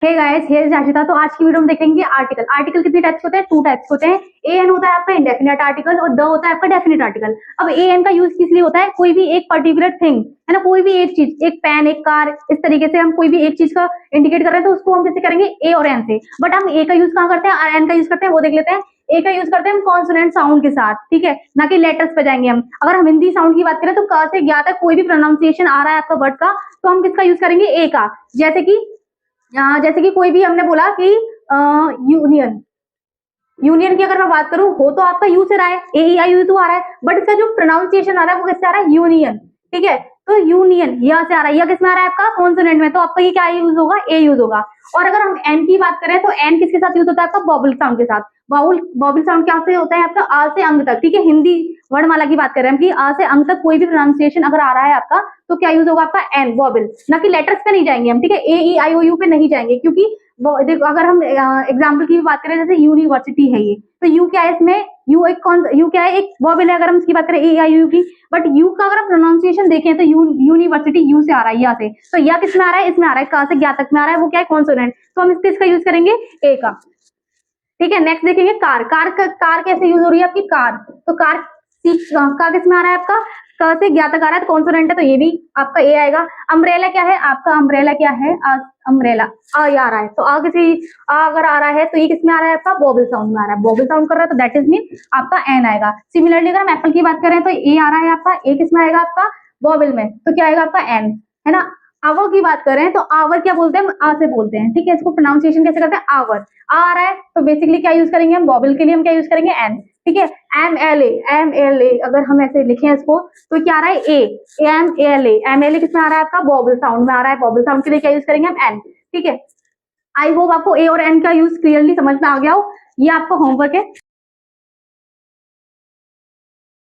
Hey guys, hair Ashita. तो आज की वीडियो में देखेंगे आर्टिकल। आर्टिकल कितने टाइप्स होते हैं? टू टाइप्स होते हैं। ए एन होता है आपका इंडेफिनेट आर्टिकल और द होता है आपका डेफिनेट आर्टिकल। अब ए एन का यूज किस लिए होता है? कोई भी एक पर्टिकुलर थिंग है ना, कोई भी एक चीज, एक पेन, एक कार, इस तरीके से हम कोई भी एक चीज का इंडिकेट कर रहे हैं तो उसको हम कैसे करेंगे? ए और एन से। बट हम ए का यूज कहाँ करते हैं और एन का यूज करते हैं, वो देख लेते हैं। ए का यूज करते हैं हम कॉन्सोनेंट साउंड के साथ, ठीक है, ना कि लेटर्स पे जाएंगे हम। अगर हम हिंदी साउंड की बात करें तो क से ज्ञ तक कोई भी प्रोनाउंसिएशन आ रहा है आपका वर्ड का, तो हम किसका यूज करेंगे? ए का। जैसे कि कोई भी हमने बोला कि यूनियन, यूनियन की अगर मैं बात करूं, हो तो आपका यू से रहा है, ए ई आई यू तो आ रहा है, बट इसका जो प्रोनाउंसिएशन आ रहा है वो किससे आ रहा है? यूनियन, ठीक है। तो यूनियन यह से आ रहा है, यह किसमें आ रहा है? आपका कॉन्सोनेंट में, तो आपका ये क्या यूज होगा? ए यूज होगा। और अगर हम एन की बात करें तो एन किसके साथ यूज होता है? आपका वॉवल साउंड के साथ। वॉवल साउंड क्या से होता है? आपका आ से अंग तक, ठीक है। हिंदी वर्णमाला की बात कर रहे हैं हम कि आ से अंग तक कोई भी प्रोनाउंसिएशन अगर आ रहा है आपका, तो क्या यूज होगा? आपका एन, वॉवल, ना कि लेटर्स पे नहीं जाएंगे हम, ठीक है। ए ई आई ओ यू पे नहीं जाएंगे, क्योंकि देखो अगर हम एग्जाम्पल की बात करें, जैसे यूनिवर्सिटी है ये, तो यू क्या है इसमें? यू क्या है? एक वॉवल है अगर हम इसकी बात करें ए आई यू की। बट यू का अगर हम प्रोनाउंसिएशन देखें तो यूनिवर्सिटी यू से आ रहा है, या से। तो या किस में आ रहा है? इसमें आ रहा है, का से ज्ञा तक में आ रहा है, वो क्या है? कॉन्सोनेंट। तो हम इसका यूज करेंगे ए का, ठीक है। नेक्स्ट देखेंगे कार। कार कैसे यूज हो रही है आपकी? कार, तो कार का किस में आ रहा है? आपका क से ज्ञा तक आ रहा है, कॉन्सोनेंट है, तो ये भी आपका ए आएगा। अम्ब्रेला क्या है आपका? अम्ब्रेला क्या है? अम्ब्रेला आ आ रहा है, तो आ किसी आ अगर आ रहा है तो ये किस में आ रहा है? आपका वोवेल साउंड में आ रहा है। वोवेल साउंड कर रहा है तो दैट इज मीन आपका एन आएगा। सिमिलरली अगर हम एप्पल की बात करें तो ए आ रहा है आपका, ए किस में आएगा? आपका वोवेल में, तो क्या आएगा? आपका एन, है ना। आवर की बात करें तो आवर क्या बोलते हैं? हम आ से बोलते हैं, ठीक है। इसको प्रोनाउंसिएशन कैसे करते हैं? आवर। आ रहा है तो बेसिकली क्या यूज करेंगे हम? वॉवल के लिए हम क्या यूज करेंगे? एन, ठीक है। एम एल ए अगर हम ऐसे लिखें इसको तो क्या आ रहा है? ए एम एल ए किसमें आ रहा है? आपका वॉवल साउंड में आ रहा है। वॉवल साउंड के लिए क्या यूज करेंगे हम? एन, ठीक है। आई होप आपको ए और एन का यूज क्लियरली समझ में आ गया हो। ये आपका होमवर्क है।